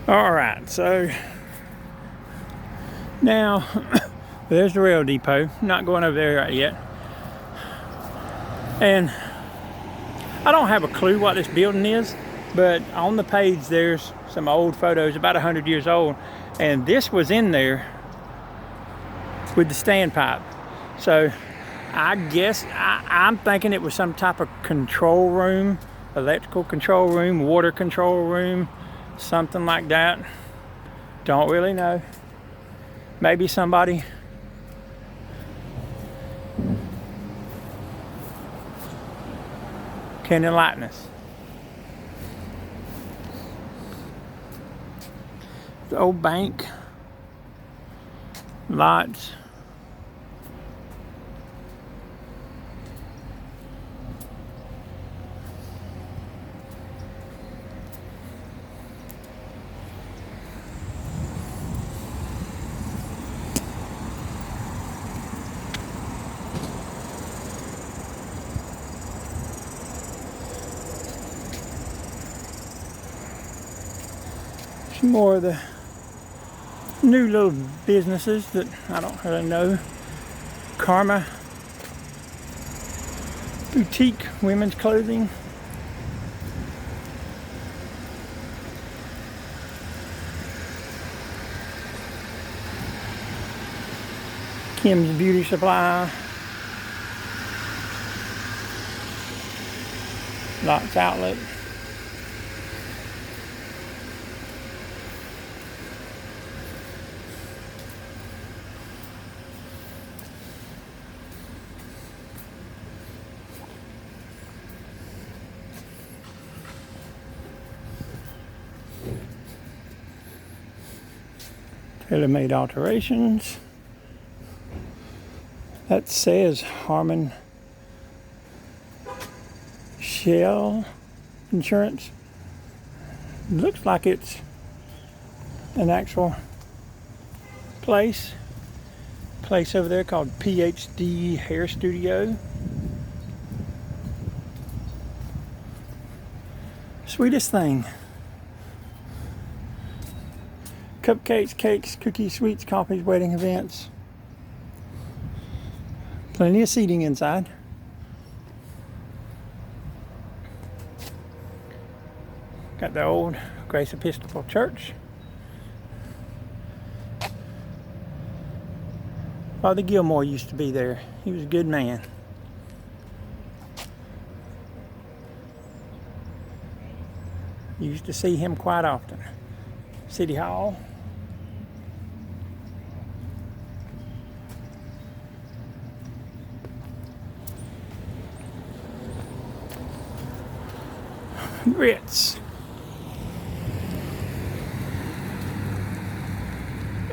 All right, so now there's the rail depot. Not going over there right yet. And I don't have a clue what this building is, but on the page there's some old photos, about 100 years old, and this was in there with the standpipe. So I guess I'm thinking it was some type of control room, electrical control room, water control room, something like that. Don't really know. Maybe somebody can enlighten us. The old bank, lots. Some more of the new little businesses that I don't really know. Karma Boutique women's clothing. Kim's Beauty Supply. Lots Outlet. Tailor-made alterations. That says Harmon Shell Insurance. Looks like it's an actual place over there called PhD Hair Studio. Sweetest thing. Cupcakes, cakes, cookies, sweets, coffees, wedding events. Plenty of seating inside. Got the old Grace Episcopal Church. Father Gilmore used to be there. He was a good man. Used to see him quite often. City Hall. Ritz.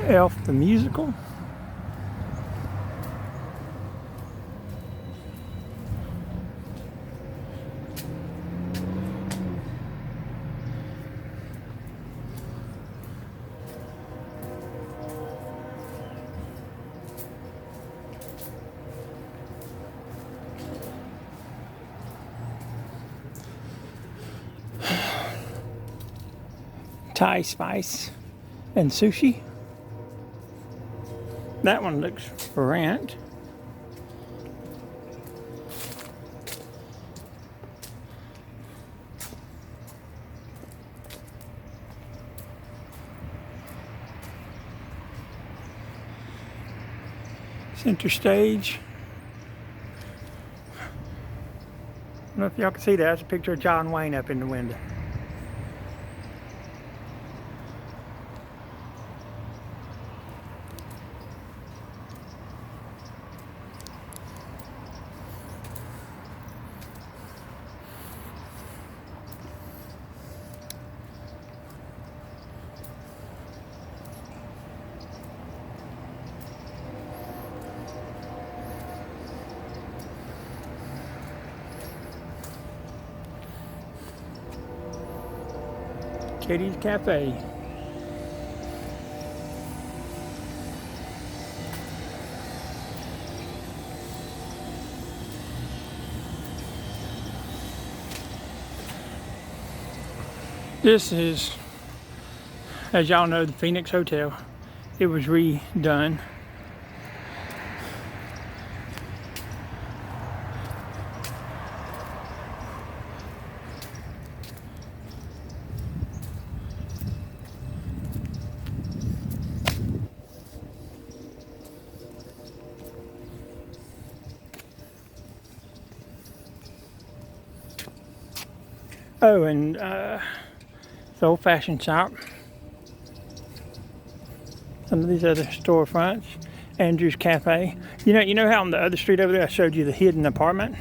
Elf the Musical. Thai Spice and Sushi. That one looks for rent. Center Stage. I don't know if y'all can see that. That's a picture of John Wayne up in the window. Katie's Cafe. This is as y'all know, the Phoenix Hotel, it was redone. Oh, and the old-fashioned shop. Some of these other storefronts. Andrew's Cafe. You know how on the other street over there I showed you the hidden apartment?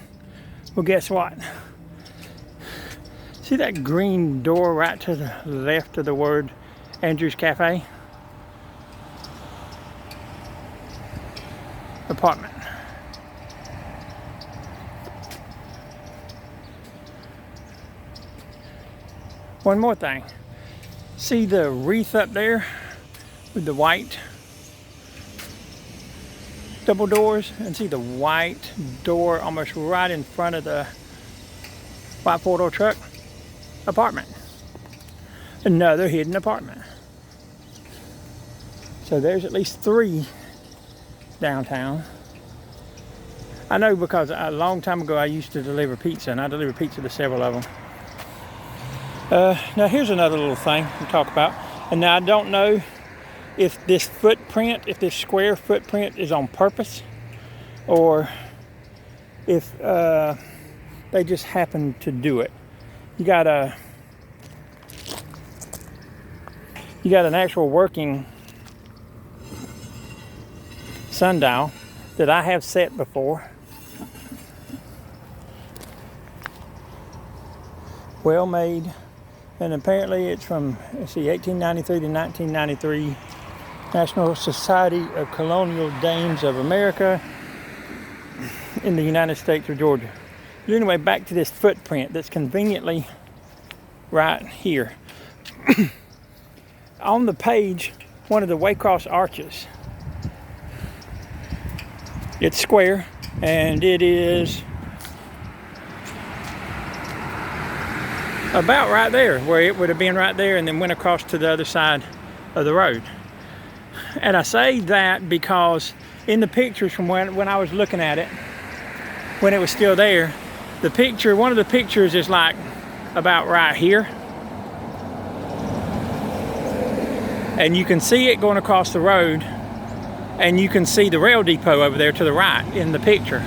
Well, guess what? See that green door right to the left of the word Andrew's Cafe? Apartment. One more thing. See the wreath up there with the white double doors? And see the white door almost right in front of the white four-door truck? Apartment. Another hidden apartment. So there's at least 3 downtown. I know because a long time ago I used to deliver pizza, and I delivered pizza to several of them. Now here's another little thing to talk about. And now I don't know if this footprint, if this square footprint is on purpose, or if they just happen to do it. You got an actual working sundial that I have set before. Well made. And apparently it's from, let's see, 1893 to 1993, National Society of Colonial Dames of America in the United States of Georgia. But anyway, back to this footprint that's conveniently right here. On the page, one of the Waycross arches. It's square, and it is about right there, where it would have been right there and then went across to the other side of the road. And I say that because in the pictures from when I was looking at it, when it was still there, the picture, one of the pictures is like about right here. And you can see it going across the road, and you can see the rail depot over there to the right in the picture.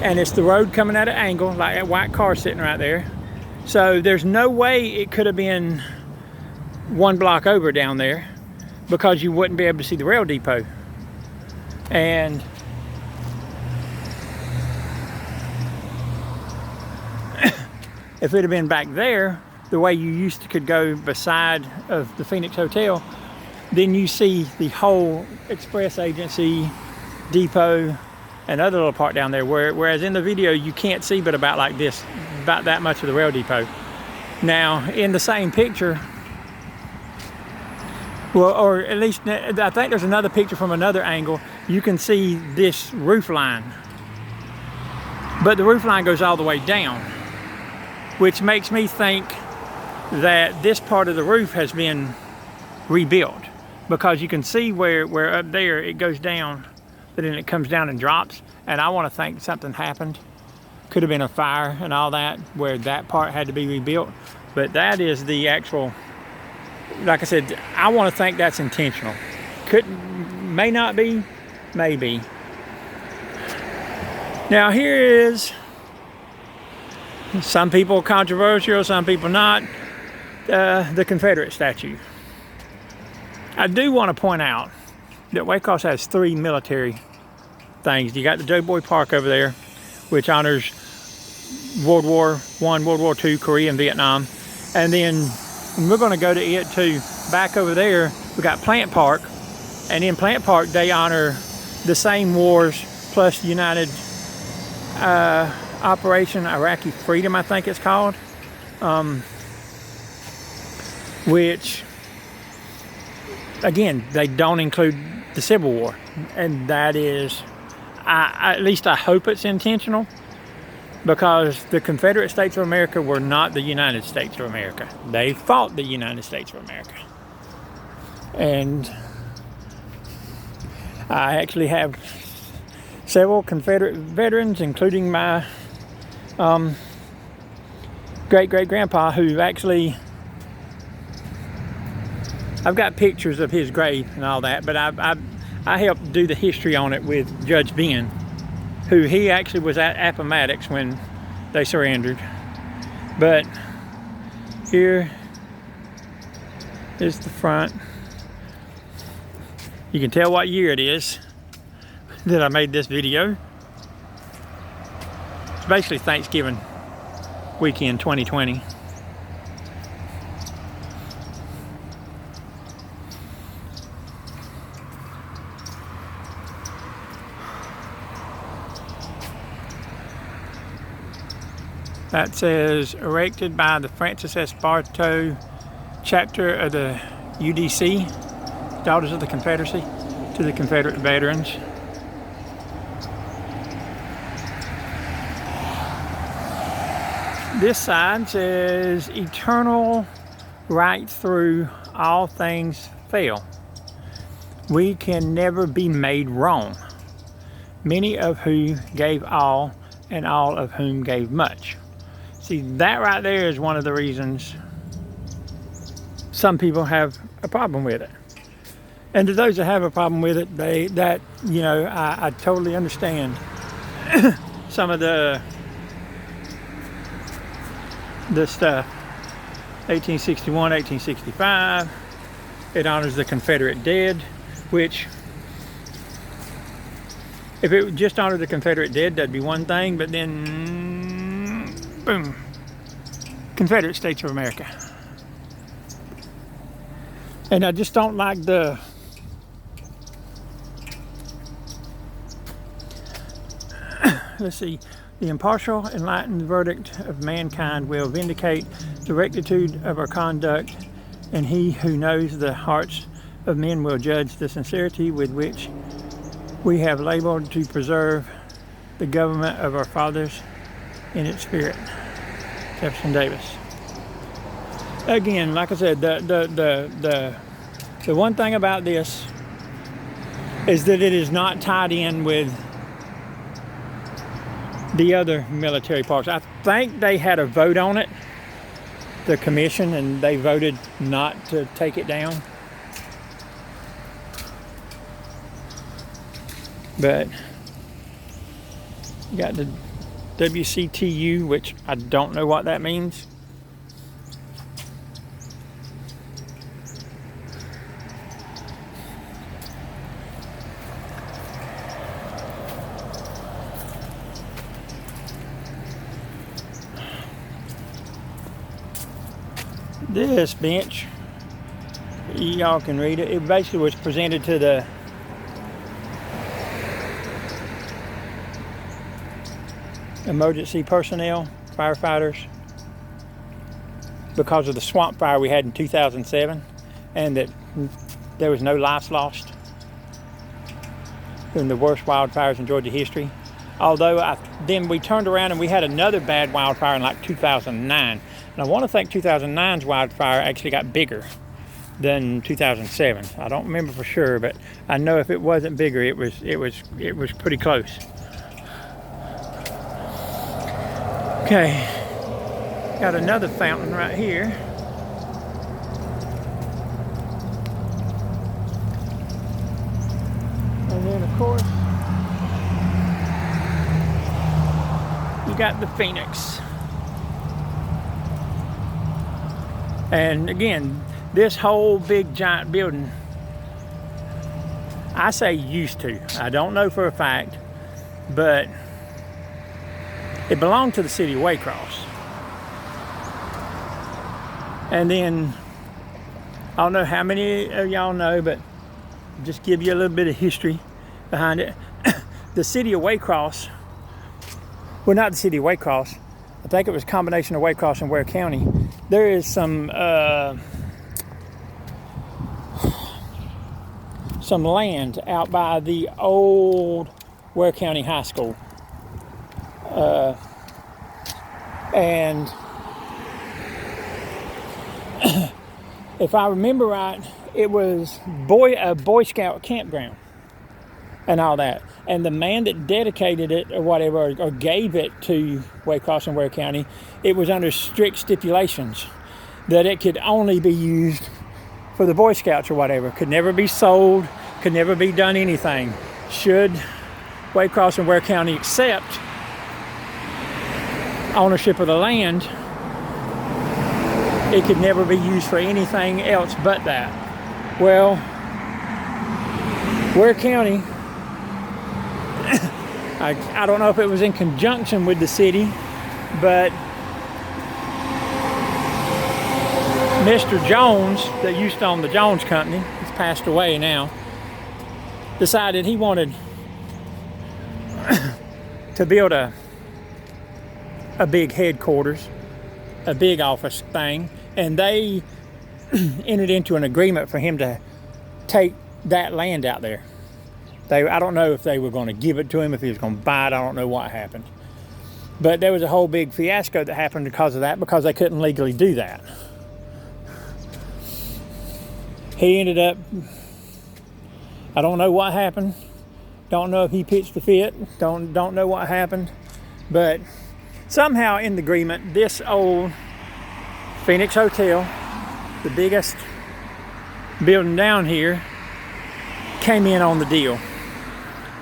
And it's the road coming at an angle, like that white car sitting right there. So there's no way it could have been 1 block over down there, because you wouldn't be able to see the rail depot. And if it had been back there, the way you used to could go beside of the Phoenix Hotel, then you see the whole express agency depot and other little part down there, whereas in the video you can't see but about like this, about that much of the rail depot. Now in the same picture, well, or at least I think there's another picture from another angle, you can see this roof line, but the roof line goes all the way down, which makes me think that this part of the roof has been rebuilt, because you can see where up there it goes down, but then it comes down and drops. And I want to think something happened. Could have been a fire and all that, where that part had to be rebuilt. But that is the actual, like I said, I want to think that's intentional. May not be, maybe. Now here is, some people controversial, some people not, the Confederate statue. I do want to point out that Waycross has 3 military things. You got the Doughboy Park over there, which honors World War I, World War II, Korea, and Vietnam. And then we're going to go to it too. Back over there, we got Plant Park. And in Plant Park, they honor the same wars plus United Operation Iraqi Freedom, I think it's called. Which, again, they don't include the Civil War. And that is, at least I hope it's intentional. because the Confederate States of America were not the United States of America. They fought the United States of America. And I actually have several Confederate veterans, including my great-great-grandpa, who actually, I've got pictures of his grave and all that, but I helped do the history on it with Judge Ben, who he actually was at Appomattox when they surrendered. But here is the front. You can tell what year it is that I made this video. It's basically Thanksgiving weekend 2020. That says, erected by the Francis S. Bartow chapter of the UDC, Daughters of the Confederacy, to the Confederate veterans. This side says, eternal right through all things fail. We can never be made wrong. Many of whom gave all, and all of whom gave much. See, that right there is one of the reasons some people have a problem with it. And to those that have a problem with it, I totally understand some of the stuff. 1861, 1865, it honors the Confederate dead, which, if it just honored the Confederate dead, that'd be one thing, but then, boom, Confederate States of America. And I just don't like the let's see, the impartial, enlightened verdict of mankind will vindicate the rectitude of our conduct, and he who knows the hearts of men will judge the sincerity with which we have labored to preserve the government of our fathers in its spirit. Jefferson Davis. Again, like I said, the one thing about this is that it is not tied in with the other military parks. I think they had a vote on it, the commission, and they voted not to take it down. But you got the WCTU, which I don't know what that means. This bench, y'all can read it. It basically was presented to the emergency personnel, firefighters, because of the swamp fire we had in 2007, and that there was no lives lost in the worst wildfires in Georgia history. Although then we turned around and we had another bad wildfire in like 2009. And I want to think 2009's wildfire actually got bigger than 2007. I don't remember for sure, but I know if it wasn't bigger, it was pretty close. Okay, got another fountain right here. And then of course, you got the Phoenix. And again, this whole big giant building, I say used to, I don't know for a fact, but it belonged to the city of Waycross. And then, I don't know how many of y'all know, but just give you a little bit of history behind it. The city of Waycross, well, not the city of Waycross, I think it was a combination of Waycross and Ware County. There is some land out by the old Ware County High School. And if I remember right, it was a Boy Scout campground and all that. And the man that dedicated it or whatever, or gave it to Waycross and Ware County, it was under strict stipulations that it could only be used for the Boy Scouts or whatever. Could never be sold, could never be done anything. Should Waycross and Ware County accept ownership of the land, it could never be used for anything else but that. Well, Ware County, I don't know if it was in conjunction with the city, but Mr. Jones, that used to own the Jones Company, he's passed away now, decided he wanted to build a big headquarters, a big office thing, and they entered into an agreement for him to take that land out there. I don't know if they were going to give it to him, if he was going to buy it. I don't know what happened. But there was a whole big fiasco that happened because of that, because they couldn't legally do that. He ended up, I don't know what happened. Don't know if he pitched the fit. Don't know what happened. But somehow in the agreement, this old Phoenix Hotel, the biggest building down here, came in on the deal.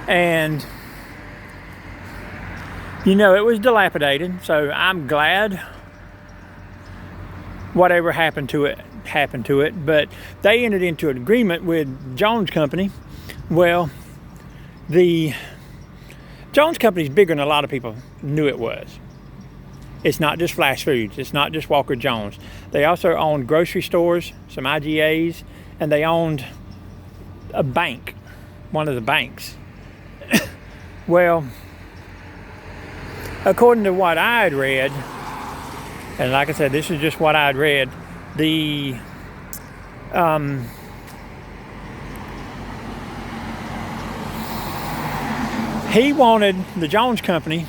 And you know, it was dilapidated, so I'm glad whatever happened to it. But they entered into an agreement with Jones Company. Well, the Jones Company is bigger than a lot of people knew it was. It's not just Flash Foods. It's not just Walker Jones. They also owned grocery stores, some IGAs, and they owned a bank, one of the banks. Well, according to what I had read, and like I said, this is just what I had read, he wanted, the Jones Company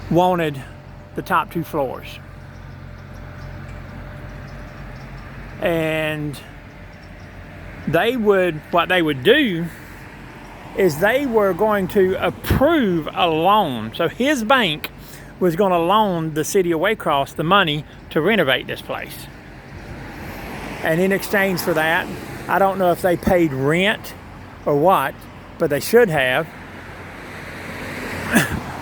wanted the top 2 floors. And what they would do is they were going to approve a loan. So his bank was going to loan the city of Waycross the money to renovate this place. And in exchange for that, I don't know if they paid rent or what, but they should have.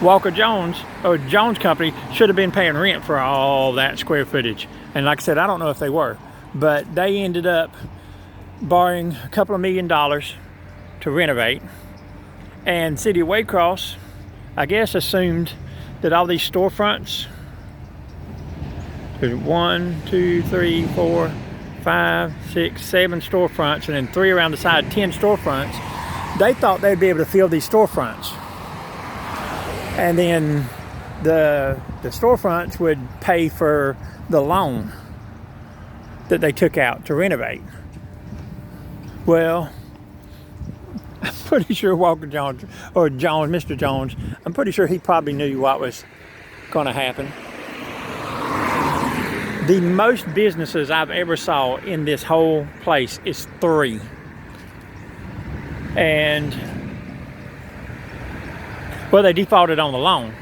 Walker Jones, or Jones Company, should have been paying rent for all that square footage. And like I said, I don't know if they were, but they ended up borrowing a couple of $1 million to renovate. And City of Waycross, I guess, assumed that all these storefronts, there's 1, 2, 3, 4, 5, 6, 7 storefronts, and then 3 around the side, 10 storefronts. They thought they'd be able to fill these storefronts. And then the storefronts would pay for the loan that they took out to renovate. Well, I'm pretty sure Walker Jones, or Jones, Mr. Jones, I'm pretty sure he probably knew what was going to happen. The most businesses I've ever saw in this whole place is 3. And, well, they defaulted on the loan.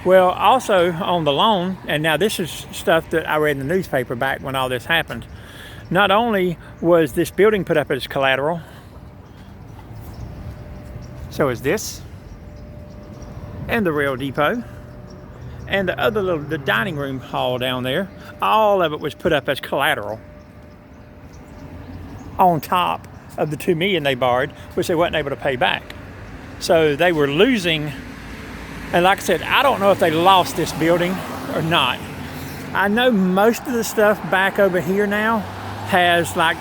Well, also on the loan, and now this is stuff that I read in the newspaper back when all this happened. Not only was this building put up as collateral, so is this, and the rail depot, and the dining room hall down there. All of it was put up as collateral on top of the $2 million they borrowed, which they weren't able to pay back. So they were losing. And like I said, I don't know if they lost this building or not. I know most of the stuff back over here now has like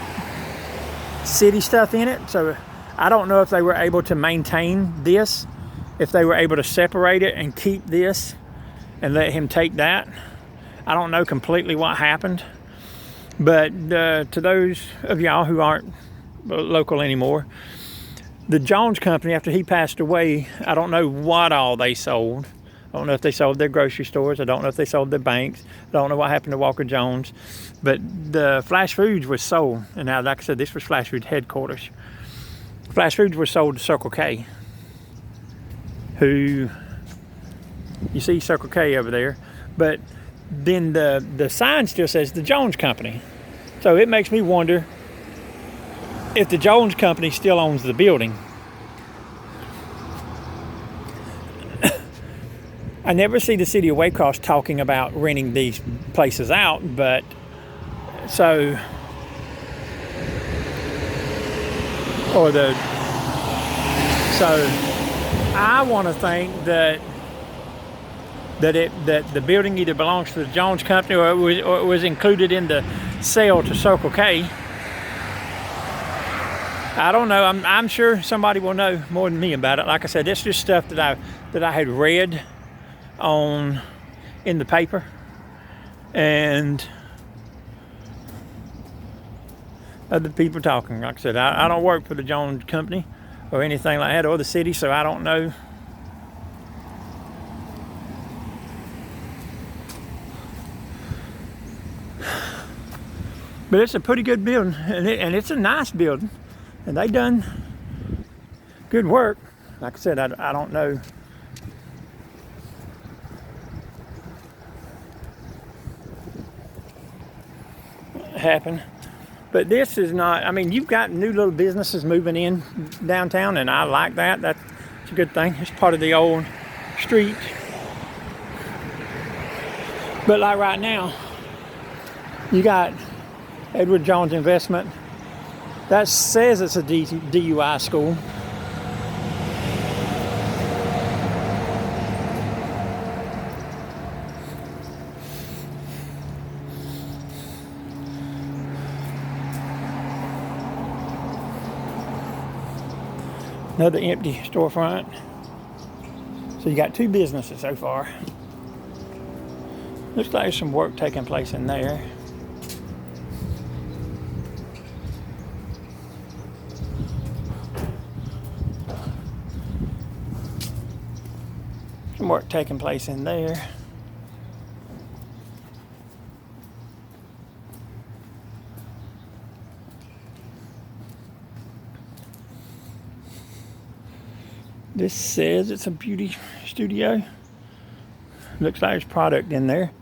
city stuff in it. So I don't know if they were able to maintain this, if they were able to separate it and keep this and let him take that. I don't know completely what happened. But to those of y'all who aren't local anymore, the Jones Company, after he passed away, I don't know what all they sold. I don't know if they sold their grocery stores. I don't know if they sold their banks. I don't know what happened to Walker Jones. But the Flash Foods was sold. And now, like I said, this was Flash Foods headquarters. Flash Foods was sold to Circle K, who, you see Circle K over there. But then the sign still says the Jones Company. So it makes me wonder if the Jones Company still owns the building. I never see the city of Waycross talking about renting these places out, but so I want to think that the building either belongs to the Jones Company or it was included in the sale to Circle K. I don't know. I'm sure somebody will know more than me about it. Like I said, it's just stuff that I had read in the paper, and other people talking. Like I said, I don't work for the Jones Company or anything like that, or the city, so I don't know. But it's a pretty good building, and it's a nice building, and they done good work. Like I said, I don't know. Happen, but this is not. I mean, you've got new little businesses moving in downtown, and I like that. That's a good thing. It's part of the old street. But like right now, you got Edward Jones Investment. That says it's a DUI school. Another empty storefront. So you got two businesses so far. Looks like there's some work taking place in there. Some work taking place in there. This says it's a beauty studio. Looks like there's product in there.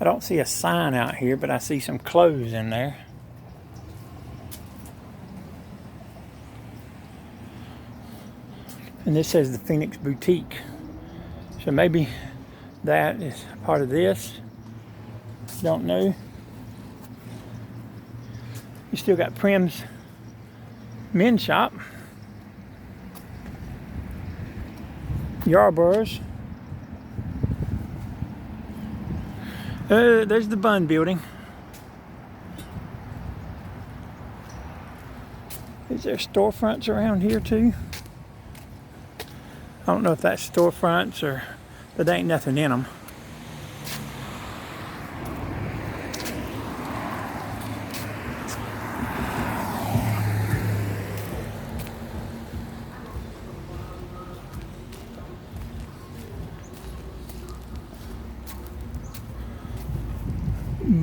I don't see a sign out here, but I see some clothes in there. And this says the Phoenix Boutique. So maybe that is part of this. Don't know. You still got Prim's men's shop. Yarborough's. There's the Bun Building. Is there storefronts around here too? I don't know if that's storefronts or, but there ain't nothing in them.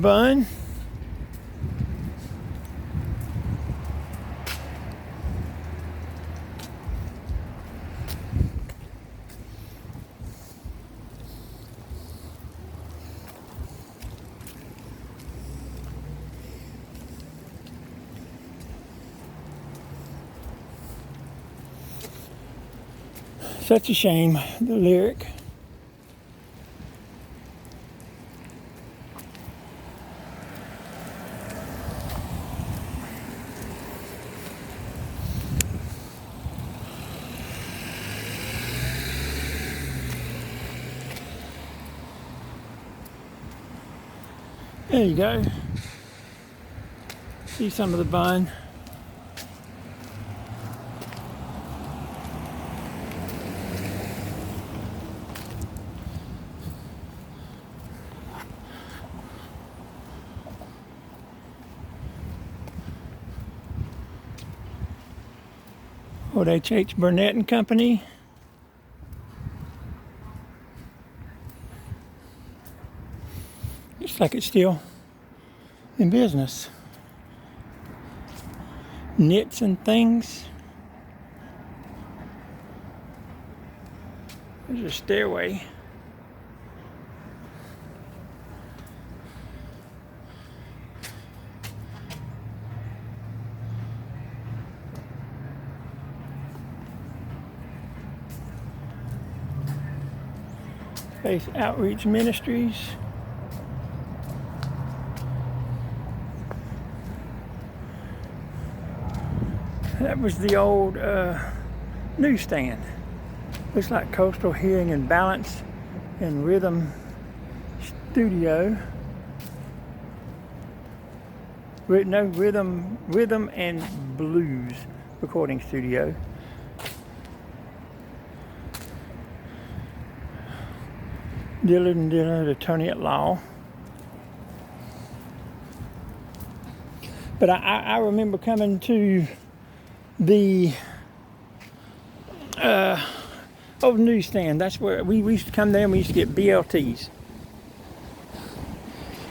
Bun. Such a shame, the lyric. There you go. See some of the Bun. Old H.H. Burnett and Company. Looks like it's still in business. Knits and things. There's a stairway. Faith Outreach Ministries. That was the old newsstand. Looks like Coastal Hearing and Balance and Rhythm Studio. No, Rhythm and Blues Recording Studio. Dillard and Dillard, attorney at law. But I remember coming to the old newsstand. That's where we used to come there and we used to get BLTs.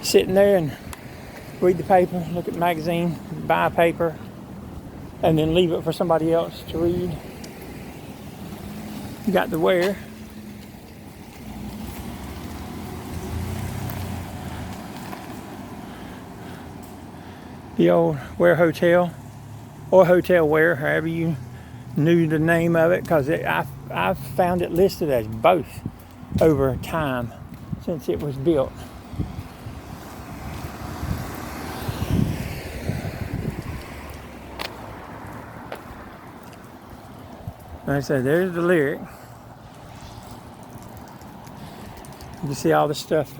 Sitting there and read the paper, look at the magazine, buy a paper, and then leave it for somebody else to read. You got the Ware. The old Ware Hotel, or Hotel Ware, however you knew the name of it, because I found it listed as both over time since it was built. Like I said, there's the Lyric. You can see all the stuff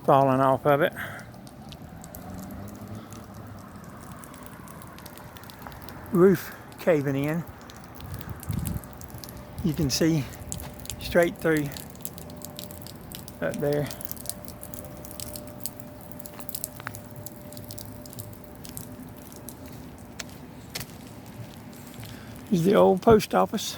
falling off of it. Roof caving in. You can see straight through up there. Here's the old post office.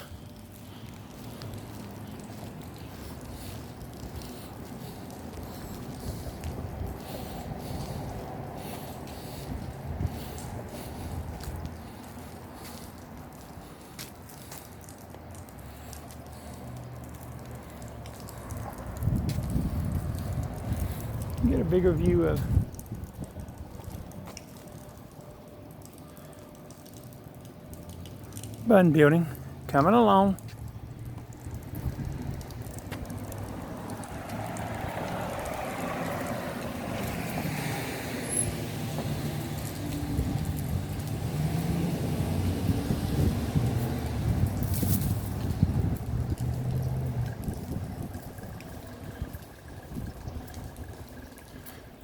Get a bigger view of Bunn Building coming along.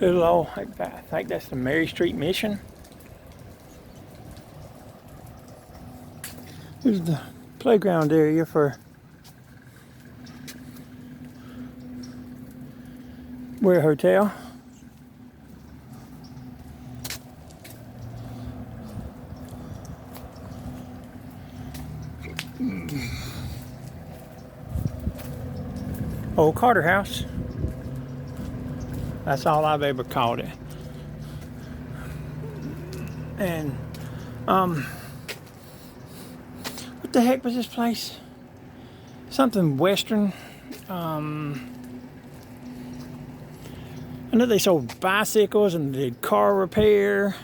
Little old, I think that's the Mary Street Mission. Here's the playground area for Ware Hotel. Old Carter House. That's all I've ever called it. And what the heck was this place? Something Western. I know they sold bicycles and did car repair.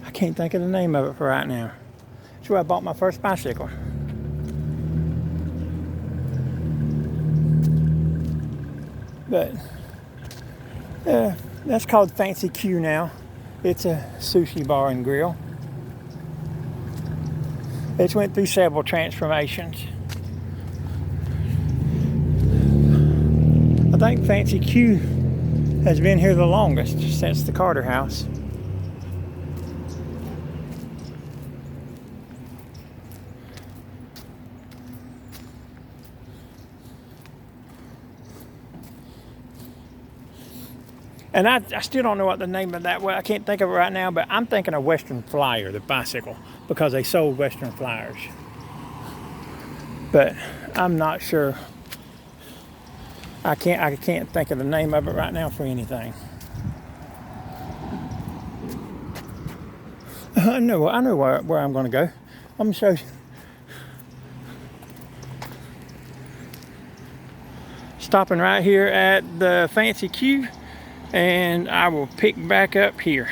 I can't think of the name of it for right now. That's where I bought my first bicycle. But that's called Fancy Q now. It's a sushi bar and grill. It's went through several transformations. I think Fancy Q has been here the longest since the Carter House. And I still don't know what the name of that was. I can't think of it right now, but I'm thinking of Western Flyer, the bicycle. because they sold Western Flyers. But I'm not sure. I can't think of the name of it right now for anything. I know where I'm going to go. I'm going to show you. Stopping right here at the Fancy Q, and I will pick back up here.